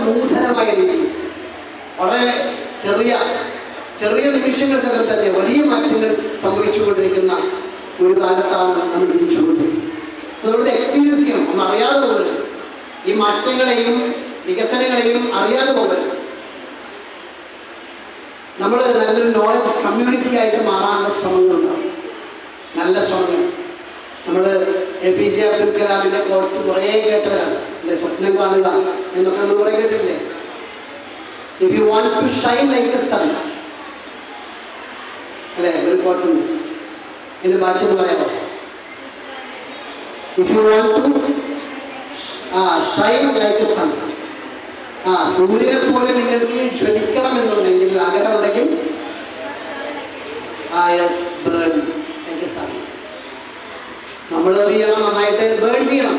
നൂതനമായ രീതി വളരെ ചെറിയ നിമിഷങ്ങൾക്കകം തന്നെ വലിയ മാറ്റങ്ങൾ സംഭവിച്ചുകൊണ്ടിരിക്കുന്ന ഒരു കാലത്താണ് നമ്മൾ ജീവിച്ചുകൊണ്ടിരിക്കുന്നത്. നമ്മളുടെ എക്സ്പീരിയൻസ് ചെയ്യണം, ഒന്ന് അറിയാതെ പോകരുത്. ഈ മാറ്റങ്ങളെയും വികസനങ്ങളെയും അറിയാതെ പോകരുത്. നമ്മൾ നല്ലൊരു നോളജ് കമ്മ്യൂണിറ്റി ആയിട്ട് മാറാനുള്ള ശ്രമങ്ങളുണ്ടാവും, നല്ല ശ്രമങ്ങൾ. നമ്മൾ APJ അബ്ദുൽ കലാമിന്റെ കോഴ്സ് കുറേ കേട്ടവരാണ്. സ്വപ്നം കാണുക എന്നൊക്കെ നമ്മൾ കുറേ കേട്ടില്ലേ? If you want to shine like a sun അല്ലെ, ഒരു കോട്ടുണ്ട്. ഇതിന്റെ ബാക്കി എന്ന് പറയാമോ? If you want to shine like a sun, സൂര്യനെ പോലെ നിങ്ങൾക്ക് ജ്വലിക്കണം എന്നുണ്ടെങ്കിൽ, ആഗ്രഹമുണ്ടെങ്കിൽ നമ്മൾ എന്ത് ചെയ്യണം? നന്നായിട്ട് ബേൺ ചെയ്യണം.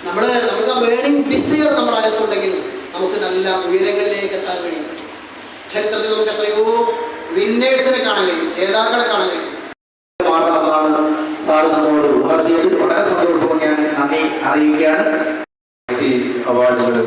നമുക്ക് ആ ബേണിംഗ് ഡിസയർ നമ്മുടെ അകത്തുണ്ടെങ്കിൽ നമുക്ക് നല്ല ഉയരങ്ങളിലേക്ക് എത്താൻ കഴിയും. ചരിത്രത്തിൽ നമുക്ക് എത്രയോ വിന്നേഴ്സിനെ കാണാൻ കഴിയും, ജേതാക്കളെ കാണാൻ കഴിയും. സാറ് നമ്മളോട് ഉണർത്തിയത് വളരെ സന്തോഷവും ഞാൻ നന്ദി അറിയിക്കുകയാണ്. അവാർഡുകൾ